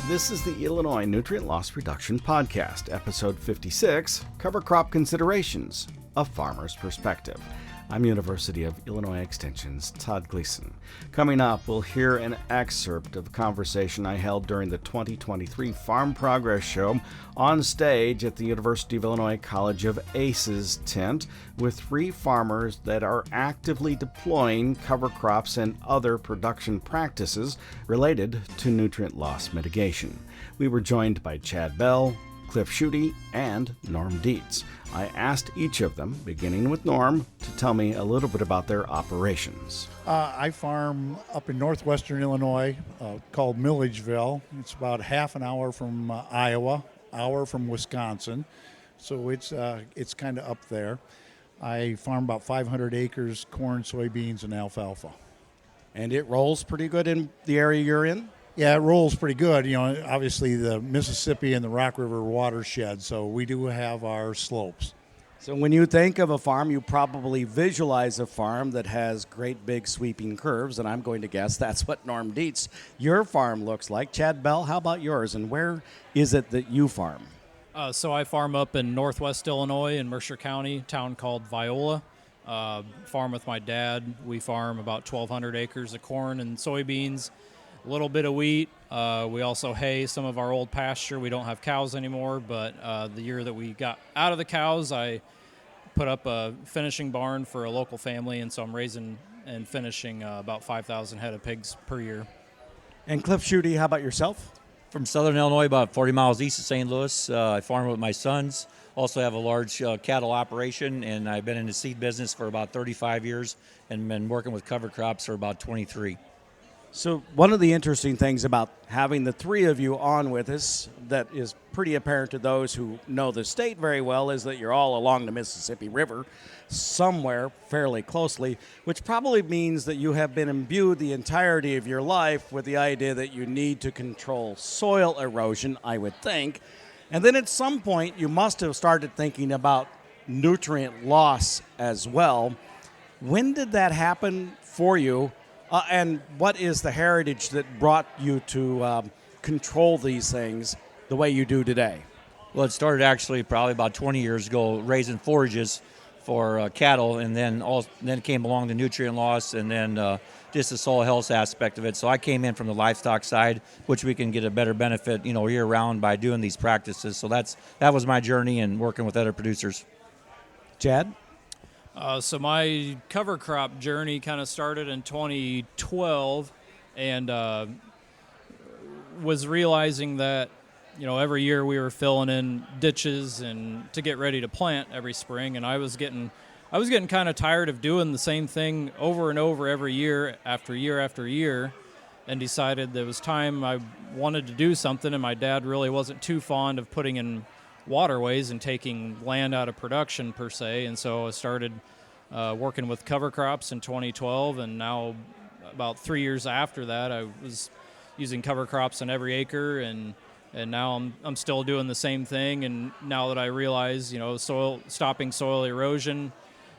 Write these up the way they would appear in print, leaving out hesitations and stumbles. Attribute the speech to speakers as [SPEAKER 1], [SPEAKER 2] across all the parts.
[SPEAKER 1] This is the Illinois Nutrient Loss Reduction Podcast, Episode 56, Cover Crop Considerations, A Farmer's Perspective. I'm University of Illinois Extension's Todd Gleason. Coming up, we'll hear an excerpt of a conversation I held during the 2023 Farm Progress Show on stage at the University of Illinois College of ACES tent with three farmers that are actively deploying cover crops and other production practices related to nutrient loss mitigation. We were joined by Chad Bell, Cliff Schutte, and Norm Dietz. I asked each of them, beginning with Norm, to tell me a little bit about their operations.
[SPEAKER 2] I farm up in northwestern Illinois called Milledgeville. It's about half an hour from Iowa, hour from Wisconsin, so it's kind of up there. I farm about 500 acres, corn, soybeans, and alfalfa.
[SPEAKER 1] And it rolls pretty good in the area you're in?
[SPEAKER 2] Yeah, it rolls pretty good. You know, obviously the Mississippi and the Rock River watershed, so we do have our slopes.
[SPEAKER 1] So when you think of a farm, you probably visualize a farm that has great big sweeping curves, and I'm going to guess that's what Norm Dietz, your farm looks like. Chad Bell, how about yours, and where is it that you farm?
[SPEAKER 3] So I farm up in northwest Illinois in Mercer County, a town called Viola. Farm with my dad. We farm about 1,200 acres of corn and soybeans. A little bit of wheat. We also hay some of our old pasture. We don't have cows anymore, but the year that we got out of the cows, I put up a finishing barn for a local family, and so I'm raising and finishing about 5,000 head of pigs per year.
[SPEAKER 1] And Cliff Schutte, how about yourself?
[SPEAKER 4] From southern Illinois, about 40 miles east of St. Louis. I farm with my sons. Also have a large cattle operation, and I've been in the seed business for about 35 years and been working with cover crops for about 23.
[SPEAKER 1] So one of the interesting things about having the three of you on with us that is pretty apparent to those who know the state very well is that you're all along the Mississippi River somewhere fairly closely, which probably means that you have been imbued the entirety of your life with the idea that you need to control soil erosion, I would think. And then at some point you must have started thinking about nutrient loss as well. When did that happen for you? And what is the heritage that brought you to control these things the way you do today?
[SPEAKER 4] Well, it started actually probably about 20 years ago, raising forages for cattle, and then came along the nutrient loss, and then just the soil health aspect of it. So I came in from the livestock side, which we can get a better benefit, year round by doing these practices. So that was my journey and working with other producers.
[SPEAKER 1] Chad?
[SPEAKER 3] So my cover crop journey kind of started in 2012, and was realizing that, every year we were filling in ditches and to get ready to plant every spring, and I was getting kind of tired of doing the same thing over and over every year after year after year, and decided there was time I wanted to do something, and my dad really wasn't too fond of putting in waterways and taking land out of production per se, and so I started working with cover crops in 2012, and now about 3 years after that I was using cover crops on every acre, and now I'm still doing the same thing. And now that I realize stopping soil erosion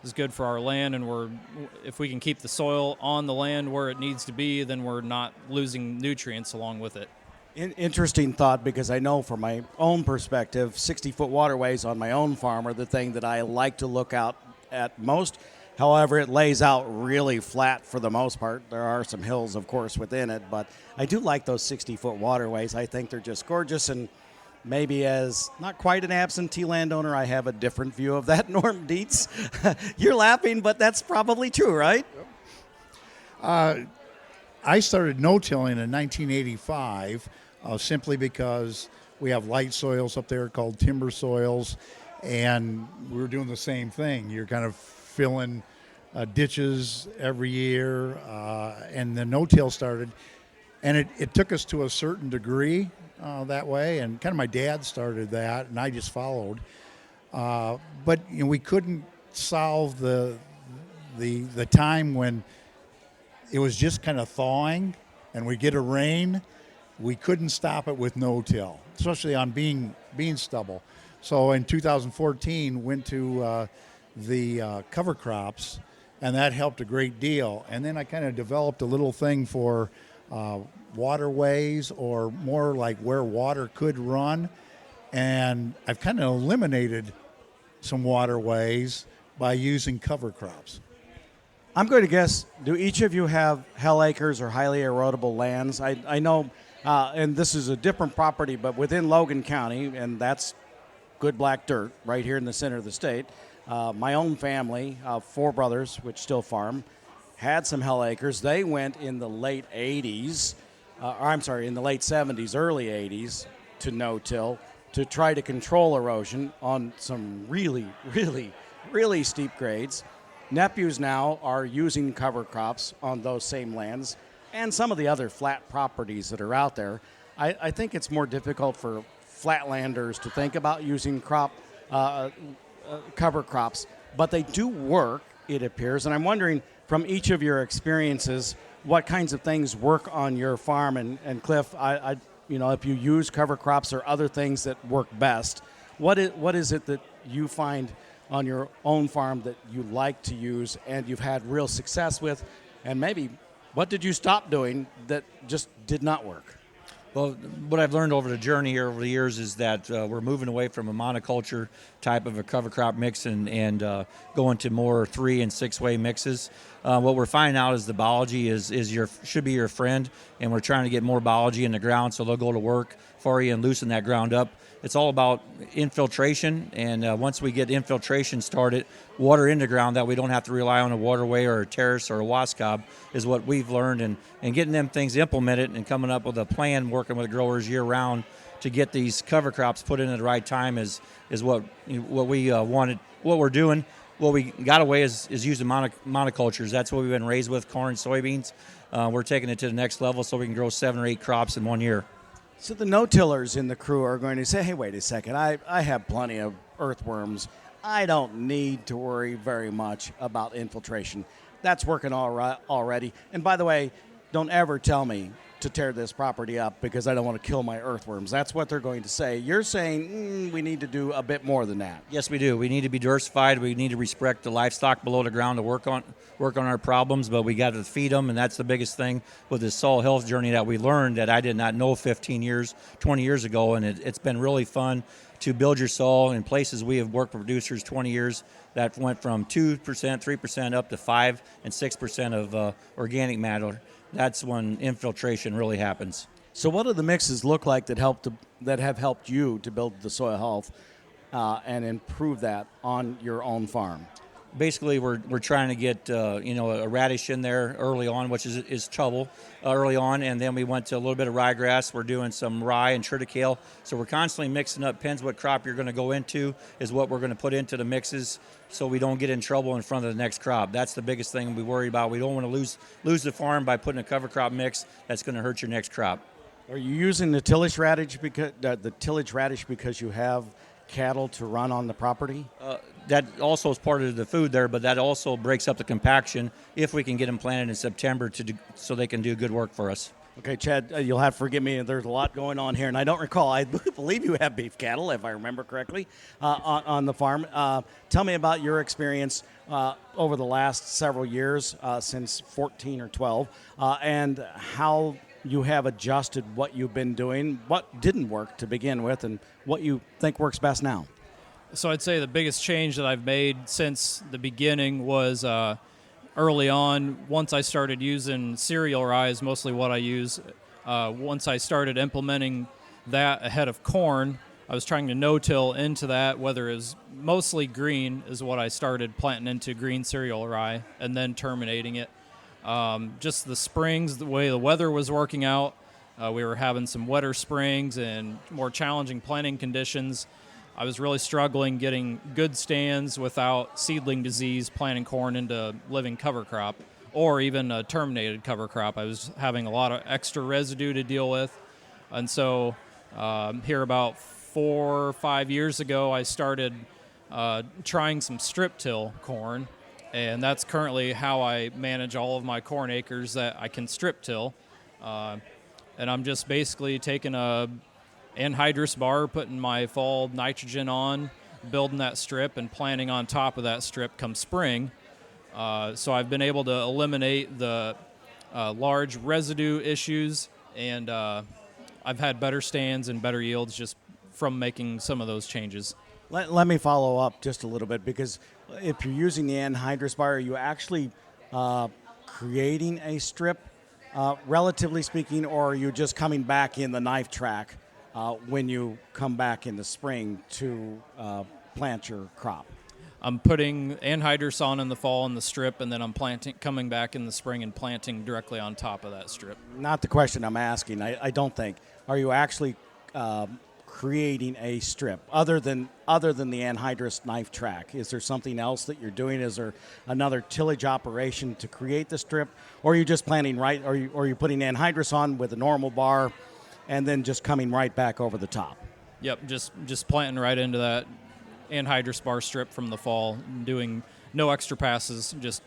[SPEAKER 3] is good for our land, and if we can keep the soil on the land where it needs to be, then we're not losing nutrients along with it.
[SPEAKER 1] Interesting thought, because I know from my own perspective, 60-foot waterways on my own farm are the thing that I like to look out at most. However, it lays out really flat for the most part. There are some hills, of course, within it, but I do like those 60-foot waterways. I think they're just gorgeous, and maybe as not quite an absentee landowner, I have a different view of that. Norm Dietz, you're laughing, but that's probably true, right?
[SPEAKER 2] I started no-tilling in 1985 simply because we have light soils up there called timber soils, and we were doing the same thing. You're kind of filling ditches every year, and the no-till started, and it took us to a certain degree that way, and kind of my dad started that, and I just followed. But we couldn't solve the time when it was just kind of thawing, and we get a rain. We couldn't stop it with no-till, especially on bean stubble. So in 2014, went to the cover crops, and that helped a great deal. And then I kind of developed a little thing for waterways or more like where water could run. And I've kind of eliminated some waterways by using cover crops.
[SPEAKER 1] I'm going to guess, do each of you have hell acres or highly erodible lands? I know, and this is a different property, but within Logan County, and that's good black dirt right here in the center of the state. My own family, 4 brothers, which still farm, had some hell acres. They went in the late 80s, in the late 70s, early 80s to no-till to try to control erosion on some really, really, really steep grades. Nephews now are using cover crops on those same lands and some of the other flat properties that are out there. I think it's more difficult for flatlanders to think about using cover crops, but they do work, it appears. And I'm wondering, from each of your experiences, what kinds of things work on your farm. And Cliff, if you use cover crops or other things that work best, what is it that you find on your own farm that you like to use and you've had real success with? And maybe what did you stop doing that just did not work?
[SPEAKER 4] Well, what I've learned over the journey here over the years is that we're moving away from a monoculture type of a cover crop mix and going to more 3- and 6-way mixes. What we're finding out is the biology should be your friend, and we're trying to get more biology in the ground so they'll go to work for you and loosen that ground up. It's all about infiltration, and once we get infiltration started, water in the ground that we don't have to rely on a waterway or a terrace or a wascob is what we've learned, and getting them things implemented and coming up with a plan, working with growers year-round to get these cover crops put in at the right time is what we wanted. What we're doing, what we got away is using monocultures. That's what we've been raised with, corn, soybeans. We're taking it to the next level so we can grow 7 or 8 crops in 1 year.
[SPEAKER 1] So the no-tillers in the crew are going to say, hey, wait a second, I have plenty of earthworms. I don't need to worry very much about infiltration. That's working all right already. And by the way, don't ever tell me to tear this property up because I don't want to kill my earthworms. That's what they're going to say. You're saying we need to do a bit more than that.
[SPEAKER 4] Yes, we do. We need to be diversified. We need to respect the livestock below the ground to work on our problems, but we got to feed them, and that's the biggest thing with this soil health journey that we learned that I did not know 15 years, 20 years ago, and it's been really fun to build your soil in places we have worked with producers 20 years that went from 2%, 3% up to 5% and 6% of organic matter. That's when infiltration really happens.
[SPEAKER 1] So what do the mixes look like that have helped you to build the soil health and improve that on your own farm?
[SPEAKER 4] Basically, we're trying to get a radish in there early on, which is trouble early on, and then we went to a little bit of ryegrass. We're doing some rye and triticale, so we're constantly mixing up. Depends what crop you're going to go into is what we're going to put into the mixes, so we don't get in trouble in front of the next crop. That's the biggest thing we worry about. We don't want to lose the farm by putting a cover crop mix that's going to hurt your next crop.
[SPEAKER 1] Are you using the tillage radish because you have cattle to run on the property?
[SPEAKER 4] That also is part of the food there, but that also breaks up the compaction if we can get them planted in September so they can do good work for us.
[SPEAKER 1] Okay, Chad, you'll have to forgive me. There's a lot going on here, and I don't recall. I believe you have beef cattle, if I remember correctly, on the farm. Tell me about your experience over the last several years, since 14 or 12, and how you have adjusted what you've been doing, what didn't work to begin with, and what you think works best now.
[SPEAKER 3] So I'd say the biggest change that I've made since the beginning was early on. Once I started using cereal rye is mostly what I use. Once I started implementing that ahead of corn, I was trying to no-till into that, whether it was mostly green is what I started planting into green cereal rye and then terminating it. Just the springs, the way the weather was working out, we were having some wetter springs and more challenging planting conditions. I was really struggling getting good stands without seedling disease, planting corn into living cover crop, or even a terminated cover crop. I was having a lot of extra residue to deal with. And so here about 4 or 5 years ago, I started trying some strip till corn. And that's currently how I manage all of my corn acres that I can strip till. And I'm just basically taking a anhydrous bar, putting my fall nitrogen on, building that strip, and planting on top of that strip come spring. So I've been able to eliminate the large residue issues, and I've had better stands and better yields just from making some of those changes.
[SPEAKER 1] Let me follow up just a little bit, because if you're using the anhydrous bar, are you actually creating a strip, relatively speaking, or are you just coming back in the knife track when you come back in the spring to plant your crop?
[SPEAKER 3] I'm putting anhydrous on in the fall in the strip, and then I'm coming back in the spring and planting directly on top of that strip.
[SPEAKER 1] Not the question I'm asking. I don't think. Are you actually creating a strip other than the anhydrous knife track? Is there something else that you're doing? Is there another tillage operation to create the strip, or are you just planting right? Or are you putting anhydrous on with a normal bar, and then just coming right back over the top?
[SPEAKER 3] Yep, just planting right into that anhydrous bar strip from the fall, doing no extra passes, just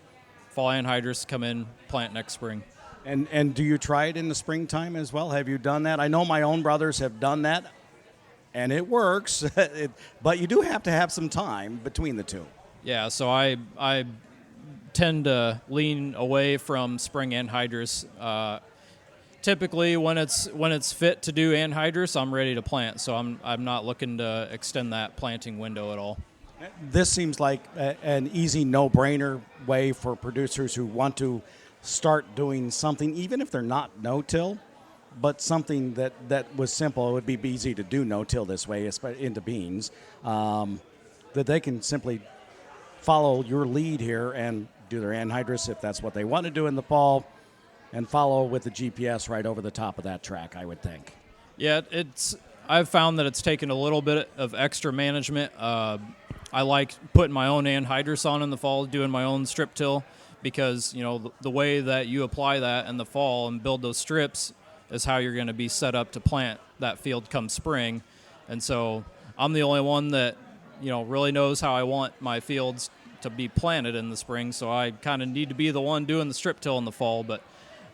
[SPEAKER 3] fall anhydrous, come in, plant next spring.
[SPEAKER 1] And do you try it in the springtime as well? Have you done that? I know my own brothers have done that, and it works, but you do have to have some time between the two.
[SPEAKER 3] Yeah, so I tend to lean away from spring anhydrous. Typically, when it's fit to do anhydrous, I'm ready to plant. So I'm not looking to extend that planting window at all.
[SPEAKER 1] This seems like an easy, no-brainer way for producers who want to start doing something, even if they're not no-till, but something that was simple. It would be easy to do no-till this way, into beans, that they can simply follow your lead here and do their anhydrous if that's what they want to do in the fall, and follow with the GPS right over the top of that track, I would think.
[SPEAKER 3] Yeah, I've found that it's taken a little bit of extra management. I like putting my own anhydrous on in the fall, doing my own strip till, because the way that you apply that in the fall and build those strips is how you're going to be set up to plant that field come spring. And so I'm the only one that really knows how I want my fields to be planted in the spring, so I kind of need to be the one doing the strip till in the fall. But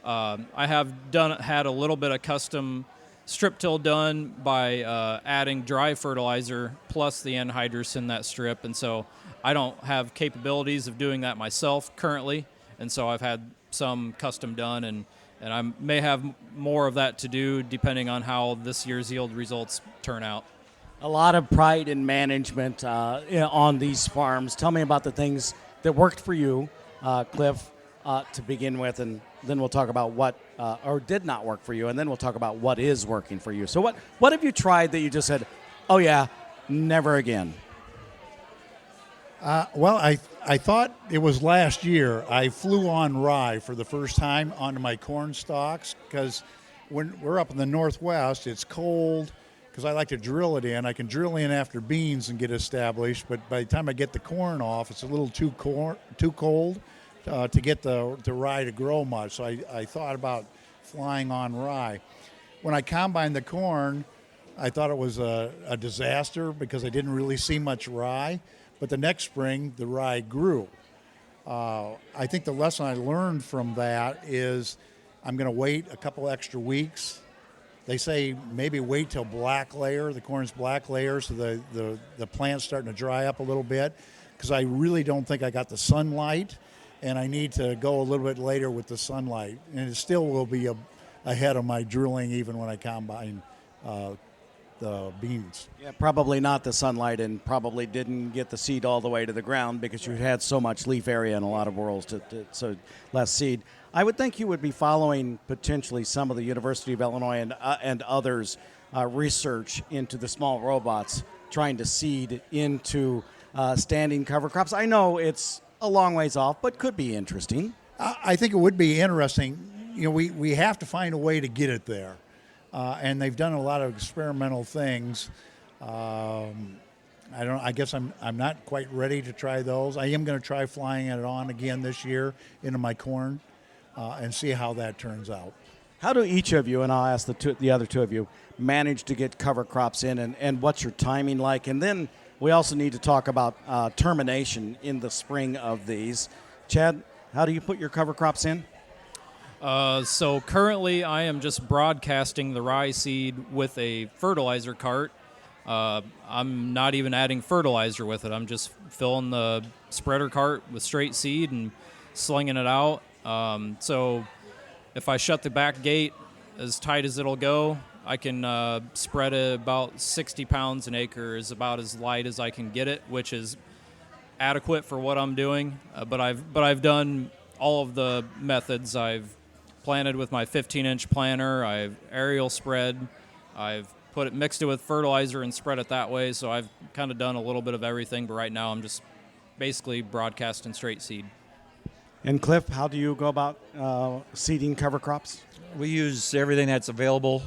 [SPEAKER 3] I have had a little bit of custom strip till done by adding dry fertilizer plus the anhydrous in that strip, and so I don't have capabilities of doing that myself currently, and so I've had some custom done, and I may have more of that to do depending on how this year's yield results turn out.
[SPEAKER 1] A lot of pride in management on these farms. Tell me about the things that worked for you, Cliff, to begin with, and then we'll talk about what or did not work for you, and then we'll talk about what is working for you. So what have you tried that you just said, oh yeah, never again?
[SPEAKER 2] Well, I thought it was last year. I flew on rye for the first time onto my corn stalks, because when we're up in the Northwest, it's cold, because I like to drill it in. I can drill in after beans and get established, but by the time I get the corn off, it's a little too cold to get the rye to grow much. So I thought about flying on rye. When I combined the corn, I thought it was a disaster because I didn't really see much rye. But the next spring, the rye grew. I think the lesson I learned from that is I'm going to wait a couple extra weeks. They say maybe wait till black layer, the corn's black layer, so the plant's starting to dry up a little bit, because I really don't think I got the sunlight, and I need to go a little bit later with the sunlight. And it still will be ahead of my drilling even when I combine the beans.
[SPEAKER 1] Yeah, probably not the sunlight, and probably didn't get the seed all the way to the ground because you had so much leaf area in a lot of worlds, so less seed. I would think you would be following potentially some of the University of Illinois and others' research into the small robots trying to seed into standing cover crops. I know it's a long ways off, but could be interesting.
[SPEAKER 2] I think it would be interesting. We have to find a way to get it there. And they've done a lot of experimental things. I guess I'm not quite ready to try those. I am going to try flying it on again this year into my corn and see how that turns out.
[SPEAKER 1] How do each of you, and I'll ask the other two of you, manage to get cover crops in, and what's your timing like? And then we also need to talk about termination in the spring of these. Chad, how do you put your cover crops in?
[SPEAKER 3] So currently I am just broadcasting the rye seed with a fertilizer cart. I'm not even adding fertilizer with it. I'm just filling the spreader cart with straight seed and slinging it out. So if I shut the back gate as tight as it'll go, I can spread it about 60 pounds an acre is about as light as I can get it, which is adequate for what I'm doing. But I've done all of the methods. I've planted with my 15-inch planter. I've aerial spread. I've mixed it with fertilizer and spread it that way. So I've kind of done a little bit of everything. But right now I'm just basically broadcasting straight seed.
[SPEAKER 1] And Cliff, how do you go about seeding cover crops?
[SPEAKER 4] We use everything that's available.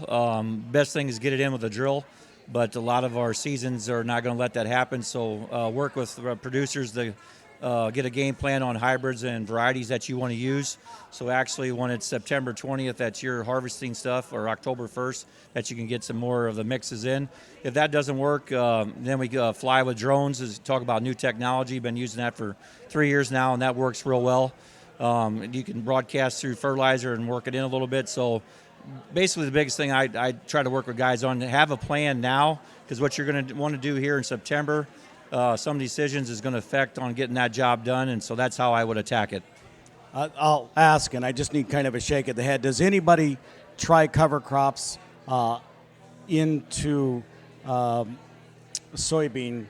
[SPEAKER 4] Best thing is get it in with a drill, but a lot of our seasons are not going to let that happen. So work with producers to get a game plan on hybrids and varieties that you want to use. So actually when it's September 20th that you're harvesting stuff, or October 1st, that you can get some more of the mixes in. If that doesn't work, then we fly with drones. Talk about new technology. Been using that for 3 years now, and that works real well. You can broadcast through fertilizer and work it in a little bit. So basically the biggest thing I try to work with guys on, have a plan now, because what you're going to want to do here in September, some decisions is going to affect on getting that job done, and so that's how I would attack it.
[SPEAKER 1] I'll ask, and I just need kind of a shake of the head. Does anybody try cover crops into soybean,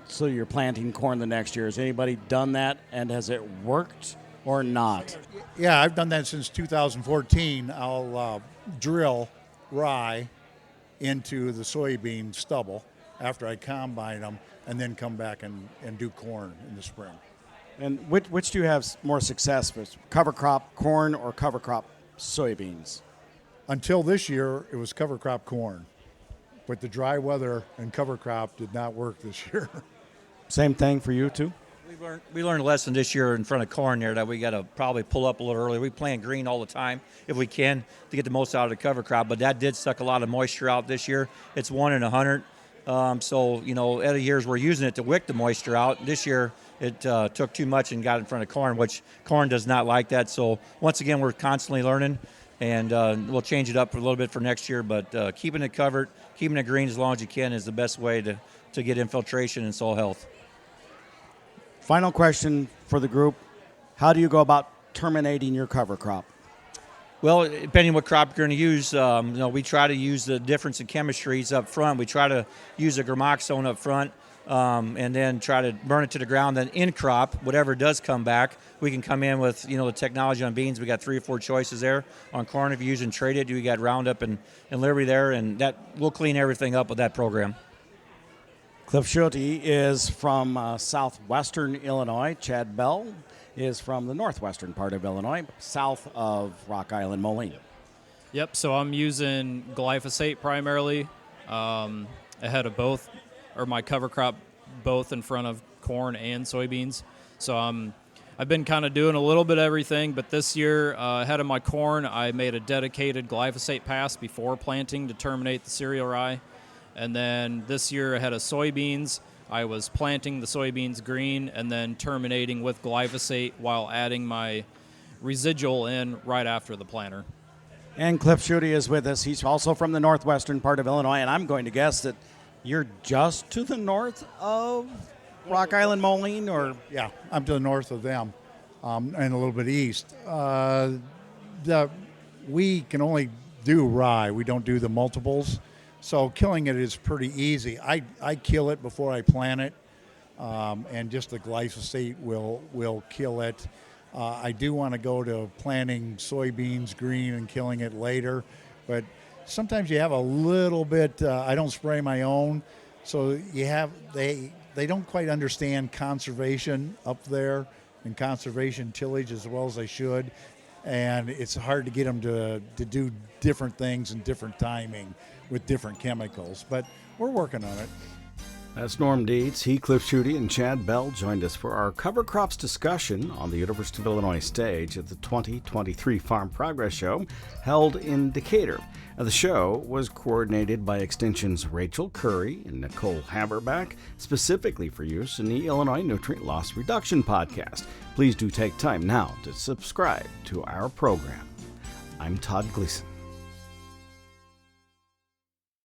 [SPEAKER 1] so you're planting corn the next year? Has anybody done that, and has it worked or not?
[SPEAKER 2] Yeah, I've done that since 2014. I'll drill rye into the soybean stubble after I combine them, and then come back and do corn in the spring.
[SPEAKER 1] And which do you have more success with, cover crop corn or cover crop soybeans?
[SPEAKER 2] Until this year, it was cover crop corn. But the dry weather and cover crop did not work this year.
[SPEAKER 1] Same thing for you too?
[SPEAKER 4] We learned a lesson this year in front of corn there that we got to probably pull up a little early. We plant green all the time if we can to get the most out of the cover crop, but that did suck a lot of moisture out this year. It's 1 in 100. So, other years we're using it to wick the moisture out. This year it took too much and got in front of corn, which corn does not like that. So once again, we're constantly learning, and we'll change it up a little bit for next year. But keeping it covered, keeping it green as long as you can is the best way to get infiltration and soil health.
[SPEAKER 1] Final question for the group. How do you go about terminating your cover crop?
[SPEAKER 4] Well, depending on what crop you're going to use, we try to use the difference in chemistries up front. We try to use a gramoxone up front and then try to burn it to the ground. Then in crop, whatever does come back, we can come in with, the technology on beans. We got 3 or 4 choices there. On corn, if you're using traded, we got Roundup and Liberty there, and that we'll clean everything up with that program.
[SPEAKER 1] Cliff Schulte is from southwestern Illinois. Chad Bell is from the northwestern part of Illinois, south of Rock Island, Moline.
[SPEAKER 3] Yep, so I'm using glyphosate primarily ahead of both, or my cover crop, both in front of corn and soybeans. So I've been kind of doing a little bit of everything, but this year ahead of my corn, I made a dedicated glyphosate pass before planting to terminate the cereal rye. And then this year ahead of soybeans, I was planting the soybeans green and then terminating with glyphosate while adding my residual in right after the planter.
[SPEAKER 1] And Cliff Schutte is with us. He's also from the northwestern part of Illinois, and I'm going to guess that you're just to the north of Rock Island, Moline, or?
[SPEAKER 2] Yeah, I'm to the north of them and a little bit east. We can only do rye. We don't do the multiples. So killing it is pretty easy. I kill it before I plant it, and just the glyphosate will kill it. I do want to go to planting soybeans green and killing it later, but sometimes you have a little bit. I don't spray my own, so they don't quite understand conservation up there and conservation tillage as well as they should, and it's hard to get them to do different things and different timing with different chemicals, but we're working on it.
[SPEAKER 1] That's Norm Dietz. He, Cliff Schutte, and Chad Bell joined us for our cover crops discussion on the University of Illinois stage at the 2023 Farm Progress Show held in Decatur. The show was coordinated by Extension's Rachel Curry and Nicole Haverback, specifically for use in the Illinois Nutrient Loss Reduction Podcast. Please do take time now to subscribe to our program. I'm Todd Gleason.